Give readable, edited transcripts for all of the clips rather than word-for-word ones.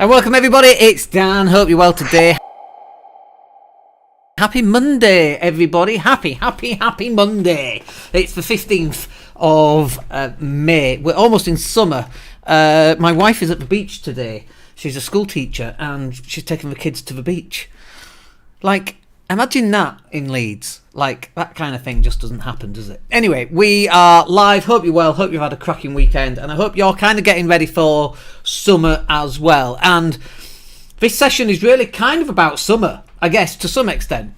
And welcome everybody, it's Dan, hope you're well today. Happy Monday everybody, happy Monday. It's the 15th of May, we're almost in summer. My wife is at the beach today, she's a school teacher and she's taking the kids to the beach. Like, imagine that in Leeds. Like, that kind of thing just doesn't happen, does it? Anyway, we are live. Hope you're well. Hope you've had a cracking weekend. And I hope you're kind of getting ready for summer as well. And this session is really kind of about summer, I guess, to some extent.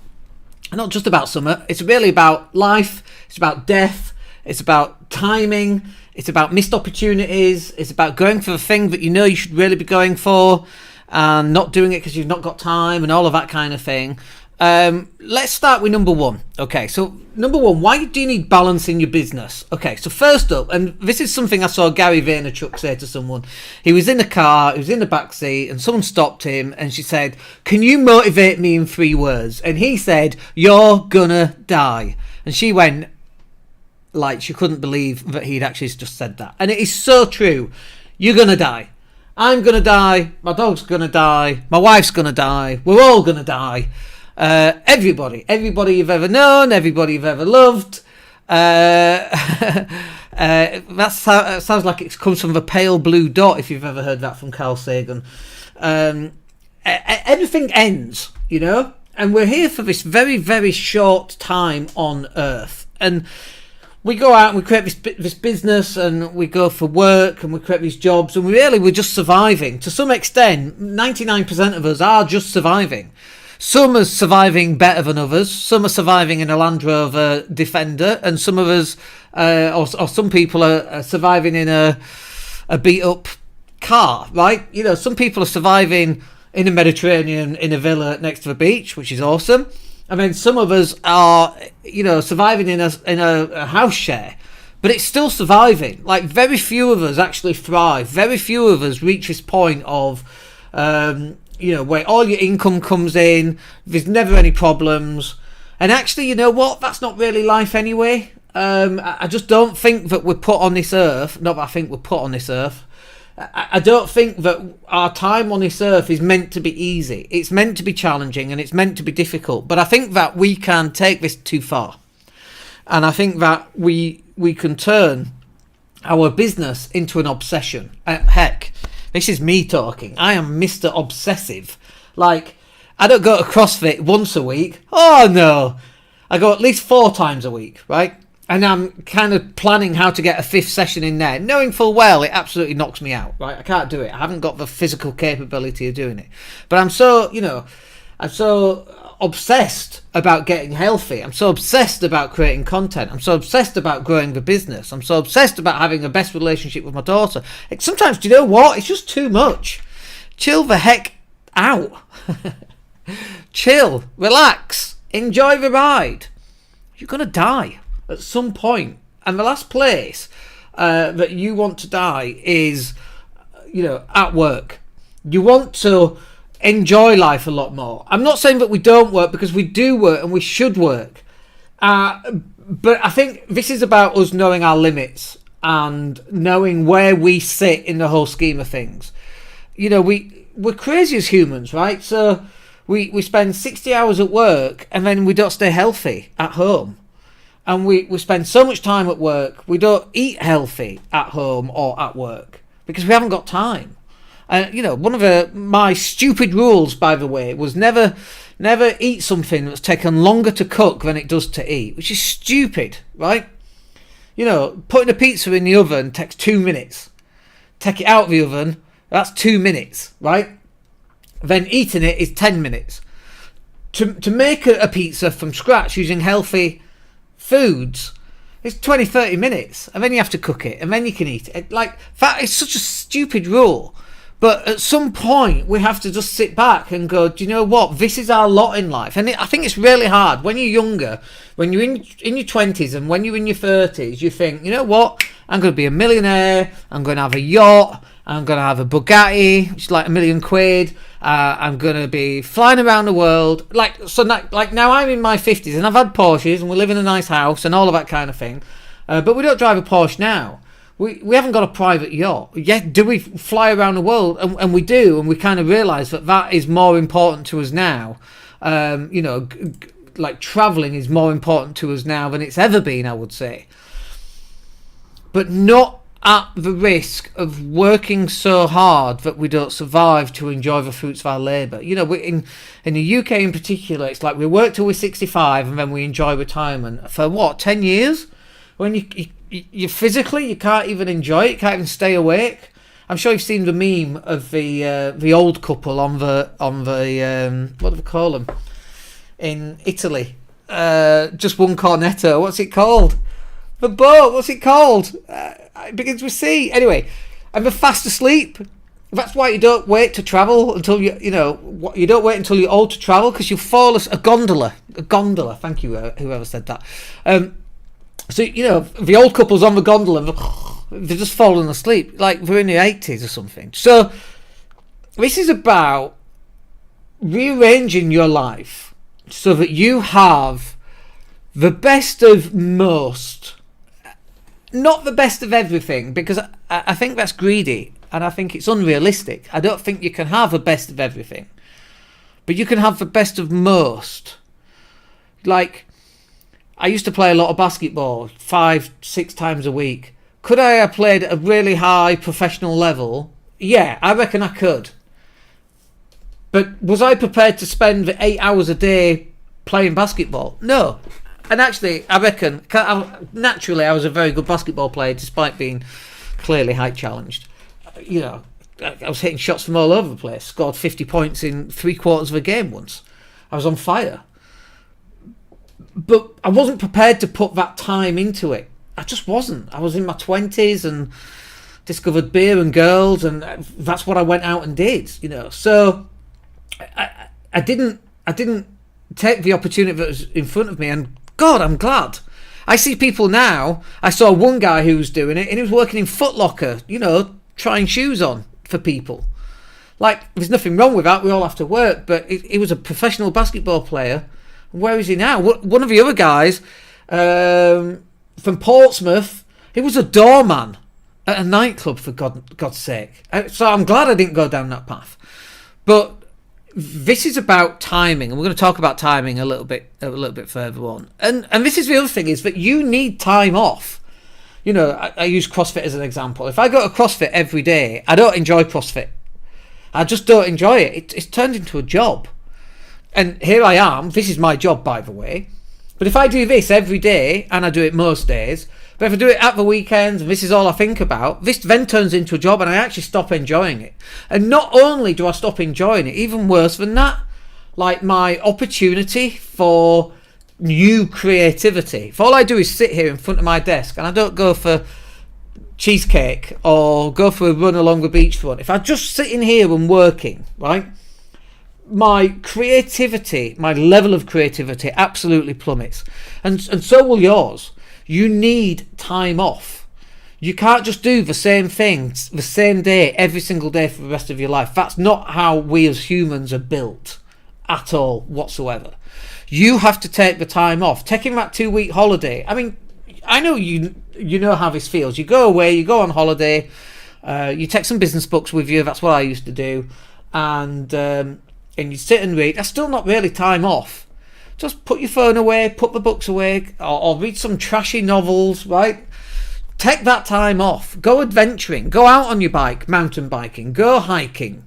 Not just about summer. It's really about life. It's about death. It's about timing. It's about missed opportunities. It's about going for the thing that you know you should really be going for and not doing it because you've not got time and all of that kind of thing. Let's start with number one. Okay, so number one, why do you need balance in your business? Okay, so first up, and this is something I saw Gary Vaynerchuk say to someone. He was in a car, he was in the back seat, and someone stopped him and she said, "Can you motivate me in 3 words?" And he said, "You're gonna die." And she went, like, she couldn't believe that he'd actually just said that. And it is so true. You're gonna die. I'm gonna die. My dog's gonna die. My wife's gonna die. We're all gonna die. Everybody you've ever known, everybody you've ever loved. That sounds like it comes from the pale blue dot, if you've ever heard that from Carl Sagan. Everything ends, you know, and we're here for this very, very short time on Earth. And we go out and we create this business and we go for work and we create these jobs and we're just surviving. To some extent, 99% of us are just surviving. Some are surviving better than others. Some are surviving in a Land Rover Defender, and some of us, or some people are surviving in a beat-up car, right? You know, some people are surviving in the Mediterranean in a villa next to the beach, which is awesome. I mean, some of us are, you know, surviving in a house share, but it's still surviving. Like, very few of us actually thrive. Very few of us reach this point of you know, where all your income comes in, there's never any problems. And actually, you know what? That's not really life anyway. I just don't think that we're put on this earth. Not that I think we're put on this earth. I don't think that our time on this earth is meant to be easy. It's meant to be challenging and it's meant to be difficult. But I think that we can take this too far. And I think that we can turn our business into an obsession. Heck, this is me talking. I am Mr. Obsessive. Like, I don't go to CrossFit once a week. Oh, no. I go at least 4 times a week, right? And I'm kind of planning how to get a 5th session in there, knowing full well it absolutely knocks me out, right? I can't do it. I haven't got the physical capability of doing it. But I'm so obsessed about getting healthy. I'm so obsessed about creating content. I'm so obsessed about growing the business. I'm so obsessed about having the best relationship with my daughter. Sometimes, do you know what? It's just too much. Chill the heck out. Chill, relax, enjoy the ride. You're going to die at some point. And the last place that you want to die is, you know, at work. You want to enjoy life a lot more. I'm not saying that we don't work, because we do work and we should work. But I think this is about us knowing our limits and knowing where we sit in the whole scheme of things. You know, we're crazy as humans, right? So we spend 60 hours at work and then we don't stay healthy at home. And we spend so much time at work, we don't eat healthy at home or at work because we haven't got time. You know, one of my stupid rules, by the way, was never eat something that's taken longer to cook than it does to eat, which is stupid, right? You know, putting a pizza in the oven takes 2 minutes. Take it out of the oven, that's 2 minutes, right? Then eating it is 10 minutes. To make a pizza from scratch using healthy foods, it's 20-30 minutes, and then you have to cook it, and then you can eat it. Like, that is such a stupid rule. But at some point, we have to just sit back and go, do you know what? This is our lot in life. And I think it's really hard. When you're younger, when you're in your 20s and when you're in your 30s, you think, you know what? I'm going to be a millionaire. I'm going to have a yacht. I'm going to have a Bugatti, which is like £1 million. I'm going to be flying around the world. Like now I'm in my 50s and I've had Porsches and we live in a nice house and all of that kind of thing. But we don't drive a Porsche now. We haven't got a private yacht. Yet do we fly around the world? And we do, and we kind of realise that is more important to us now. Like travelling is more important to us now than it's ever been, I would say. But not at the risk of working so hard that we don't survive to enjoy the fruits of our labour. You know, in the UK in particular, it's like we work till we're 65 and then we enjoy retirement. For what, 10 years? When you physically, you can't even enjoy it, you can't even stay awake. I'm sure you've seen the meme of the old couple on the what do they call them in Italy? Just one cornetto. What's it called? The boat. What's it called? It begins with C. Anyway, and they're fast asleep. That's why you don't wait to travel until you don't wait until you're old to travel, because you'll fall asleep. A gondola. Thank you, whoever said that. So, the old couple's on the gondola, they're just falling asleep, like they're in the 80s or something. So, this is about rearranging your life so that you have the best of most, not the best of everything, because I think that's greedy, and I think it's unrealistic. I don't think you can have the best of everything, but you can have the best of most. Like, I used to play a lot of basketball 5-6 times a week. Could I have played at a really high professional level? Yeah, I reckon I could. But was I prepared to spend the 8 hours a day playing basketball? No. And actually, I reckon, naturally, I was a very good basketball player despite being clearly height challenged. I was hitting shots from all over the place. Scored 50 points in 3/4 of a game once. I was on fire. But I wasn't prepared to put that time into it. I just wasn't. I was in my 20s and discovered beer and girls, and that's what I went out and did, So I didn't take the opportunity that was in front of me, and God, I'm glad. I see people now. I saw one guy who was doing it, and he was working in Foot Locker, trying shoes on for people. Like, there's nothing wrong with that. We all have to work, but he was a professional basketball player. Where is he now? One of the other guys from Portsmouth, he was a doorman at a nightclub, for God's sake. So I'm glad I didn't go down that path. But this is about timing, and we're going to talk about timing a little bit further on. And this is the other thing, is that you need time off. I use CrossFit as an example. If I go to CrossFit every day, I don't enjoy CrossFit. I just don't enjoy it. It's turned into a job. And here I am. This is my job, by the way. But if I do this every day, and I do it most days, but if I do it at the weekends, and this is all I think about, this then turns into a job, and I actually stop enjoying it. And not only do I stop enjoying it, even worse than that, like my opportunity for new creativity. If all I do is sit here in front of my desk, and I don't go for cheesecake or go for a run along the beachfront, if I'm just sitting here and working, right, my creativity, my level of creativity absolutely plummets. And so will yours. You need time off. You can't just do the same things the same day every single day for the rest of your life. That's not how we as humans are built at all whatsoever. You have to take the time off. Taking that 2-week holiday. I mean, I know you know how this feels. You go away, you go on holiday, you take some business books with you. That's what I used to do. And you sit and read. That's still not really time off. Just put your phone away, put the books away, or read some trashy novels, right? Take that time off. Go adventuring. Go out on your bike, mountain biking. Go hiking.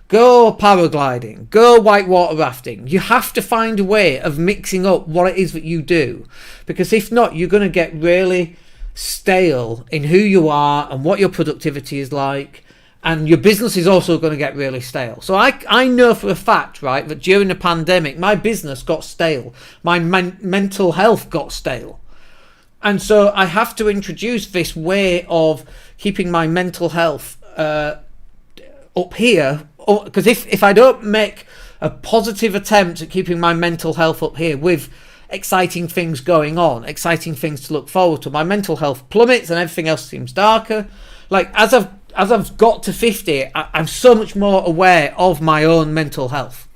Go paragliding. Go whitewater rafting. You have to find a way of mixing up what it is that you do. Because if not, you're going to get really stale in who you are and what your productivity is like. And your business is also going to get really stale. So I know for a fact, right, that during the pandemic, my business got stale. My mental health got stale. And so I have to introduce this way of keeping my mental health up here. Because if I don't make a positive attempt at keeping my mental health up here with exciting things going on, exciting things to look forward to, my mental health plummets and everything else seems darker. Like, as I've got to 50, I'm so much more aware of my own mental health.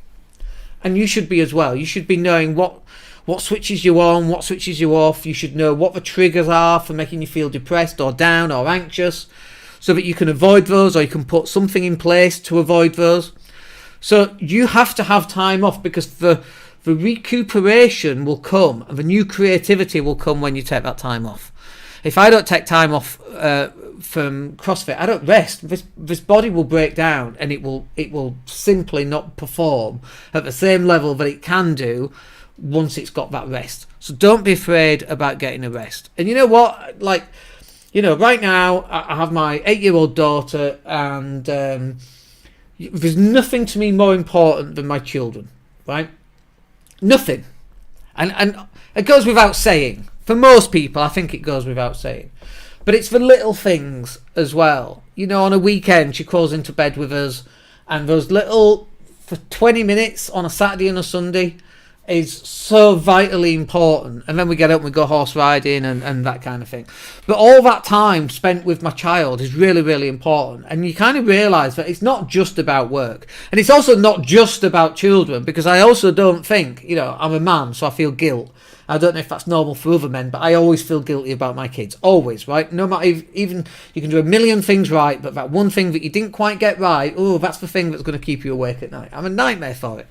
And you should be as well. You should be knowing what what switches you on, what switches you off. You should know what the triggers are for making you feel depressed or down or anxious, so that you can avoid those, or you can put something in place to avoid those. So you have to have time off, because the recuperation will come and the new creativity will come when you take that time off. If I don't take time off from CrossFit, I don't rest, this body will break down, and it will simply not perform at the same level that it can do once it's got that rest. So don't be afraid about getting a rest. And you know what, like, you know, right now I have my 8-year-old daughter, and there's nothing to me more important than my children, right? Nothing. And it goes without saying. For most people, I think it goes without saying. But it's the little things as well. You know, on a weekend, she crawls into bed with us, and those little, for 20 minutes on a Saturday and a Sunday, is so vitally important. And then we get up and we go horse riding and that kind of thing. But all that time spent with my child is really, really important. And you kind of realise that it's not just about work. And it's also not just about children, because I also don't think, you know, I'm a man, so I feel guilt. I don't know if that's normal for other men, but I always feel guilty about my kids. Always, right? No matter, even you can do a million things right, but that one thing that you didn't quite get right, oh, that's the thing that's going to keep you awake at night. I'm a nightmare for it.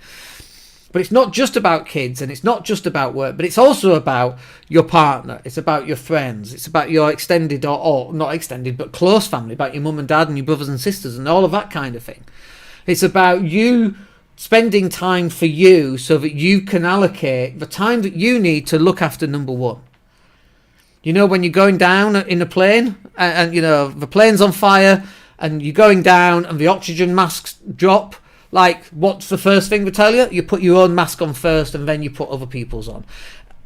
But it's not just about kids, and it's not just about work, but it's also about your partner. It's about your friends. It's about your extended, or not extended, but close family, about your mum and dad and your brothers and sisters and all of that kind of thing. It's about you spending time for you so that you can allocate the time that you need to look after number one. You know, when you're going down in a plane, and you know, the plane's on fire, and you're going down and the oxygen masks drop, like, what's the first thing they tell you? You put your own mask on first, and then you put other people's on.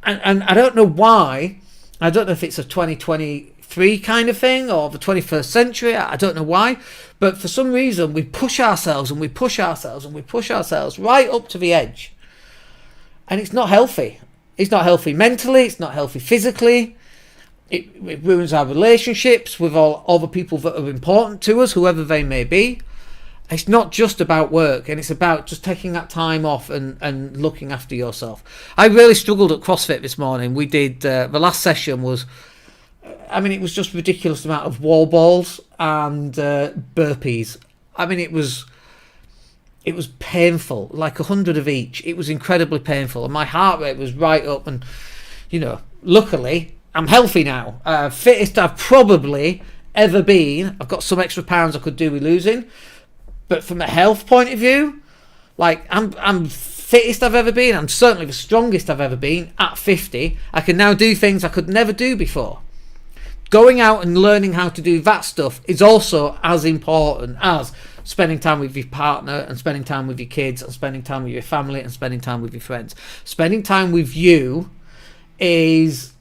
And I don't know why. I don't know if it's a 2023 kind of thing or the 21st century. I don't know why. But for some reason, we push ourselves and we push ourselves and we push ourselves right up to the edge. And it's not healthy. It's not healthy mentally. It's not healthy physically. It ruins our relationships with all the people that are important to us, whoever they may be. It's not just about work, and it's about just taking that time off and looking after yourself. I really struggled at CrossFit this morning. We did, the last session was, I mean, it was just ridiculous amount of wall balls and burpees. I mean, it was painful, like 100 of each. It was incredibly painful, and my heart rate was right up. And, you know, luckily, I'm healthy now. Fittest I've probably ever been. I've got some extra pounds I could do with losing. But from a health point of view, like, I'm fittest I've ever been. I'm certainly the strongest I've ever been at 50. I can now do things I could never do before. Going out and learning how to do that stuff is also as important as spending time with your partner and spending time with your kids and spending time with your family and spending time with your friends. Spending time with you is,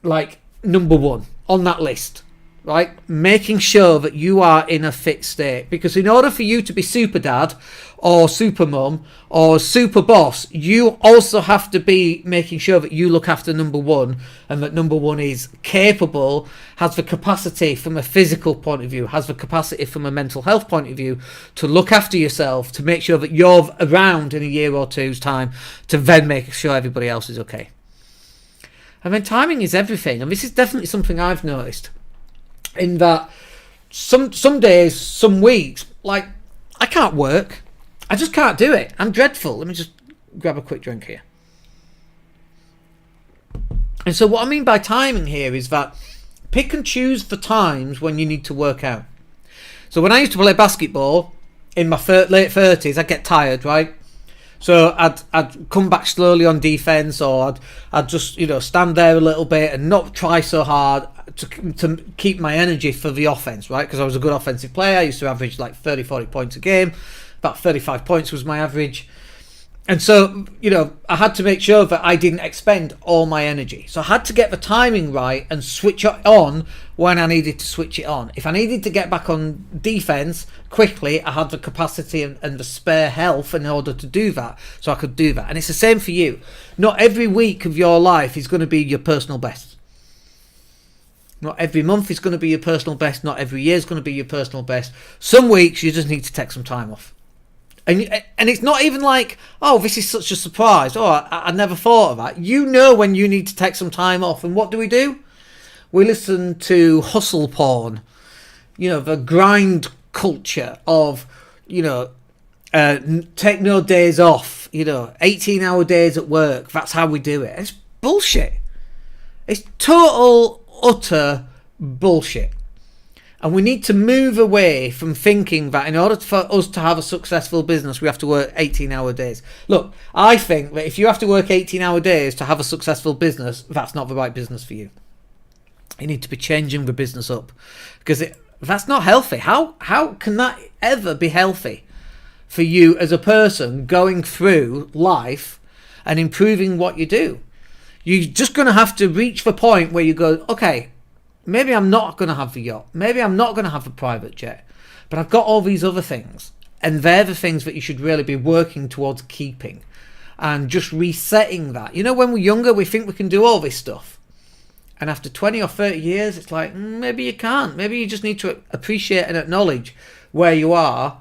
like, number one on that list. Right, making sure that you are in a fit state, because in order for you to be super dad or super mum or super boss, you also have to be making sure that you look after number one, and that number one is capable, has the capacity from a physical point of view, has the capacity from a mental health point of view to look after yourself, to make sure that you're around in a year or two's time, to then make sure everybody else is okay. And then timing is everything, and this is definitely something I've noticed. In that some days, some weeks, like, I can't work. I just can't do it. I'm dreadful. Let me just grab a quick drink here. And so what I mean by timing here is that pick and choose the times when you need to work out. So when I used to play basketball in my late 30s, I'd get tired, right? So I'd come back slowly on defense, or I'd just, you know, stand there a little bit and not try so hard to keep my energy for the offense, right? Because I was a good offensive player. I used to average like 30, 40 points a game. About 35 points was my average. And so, you know, I had to make sure that I didn't expend all my energy. So I had to get the timing right and switch it on when I needed to switch it on. If I needed to get back on defense quickly, I had the capacity and the spare health in order to do that. So I could do that. And it's the same for you. Not every week of your life is going to be your personal best. Not every month is going to be your personal best. Not every year is going to be your personal best. Some weeks you just need to take some time off. And it's not even like, oh, this is such a surprise. Oh, I never thought of that. You know when you need to take some time off. And what do? We listen to hustle porn. The grind culture of, take no days off. 18-hour days at work. That's how we do it. It's bullshit. It's total, utter bullshit. And we need to move away from thinking that in order for us to have a successful business, we have to work 18-hour days. Look, I think that if you have to work 18-hour days to have a successful business, that's not the right business for you. You need to be changing the business up, because that's not healthy. How can that ever be healthy for you as a person going through life and improving what you do? You're just going to have to reach the point where you go, okay, maybe I'm not going to have the yacht. Maybe I'm not going to have the private jet. But I've got all these other things. And they're the things that you should really be working towards keeping. And just resetting that. When we're younger, we think we can do all this stuff. And after 20 or 30 years, it's like, maybe you can't. Maybe you just need to appreciate and acknowledge where you are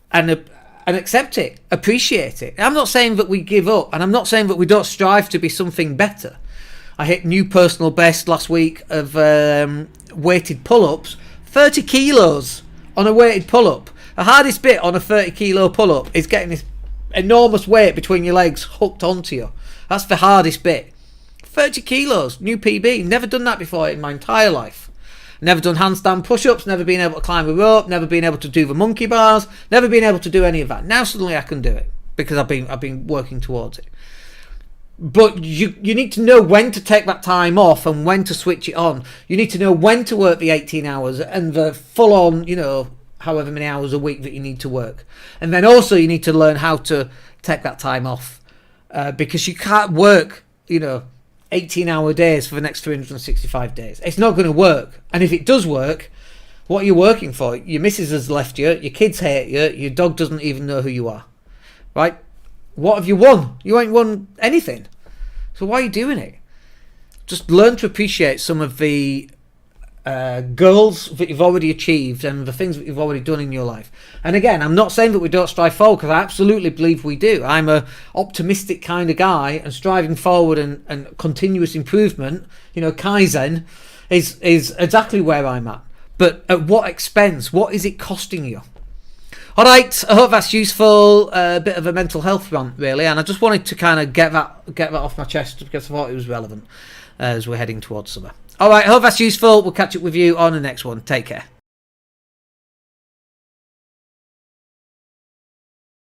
and accept it. Appreciate it. I'm not saying that we give up. And I'm not saying that we don't strive to be something better. I hit new personal best last week of weighted pull-ups. 30 kilos on a weighted pull-up. The hardest bit on a 30 kilo pull-up is getting this enormous weight between your legs hooked onto you. That's the hardest bit. 30 kilos, new PB. Never done that before in my entire life. Never done handstand push-ups, never been able to climb a rope, never been able to do the monkey bars, never been able to do any of that. Now suddenly I can do it because I've been working towards it. But you need to know when to take that time off and when to switch it on. You need to know when to work the 18 hours and the full-on, however many hours a week that you need to work. And then also you need to learn how to take that time off. Because you can't work, 18-hour days for the next 365 days. It's not going to work. And if it does work, what are you working for? Your missus has left you, your kids hate you, your dog doesn't even know who you are. Right? What have you won? You ain't won anything. So why are you doing it? Just learn to appreciate some of the goals that you've already achieved and the things that you've already done in your life. And again, I'm not saying that we don't strive forward, because I absolutely believe we do. I'm a optimistic kind of guy, and striving forward and continuous improvement, Kaizen, is exactly where I'm at. But at what expense? What is it costing you? All right, I hope that's useful. A bit of a mental health rant, really, and I just wanted to kind of get that off my chest because I thought it was relevant as we're heading towards summer. All right, I hope that's useful. We'll catch up with you on the next one. Take care.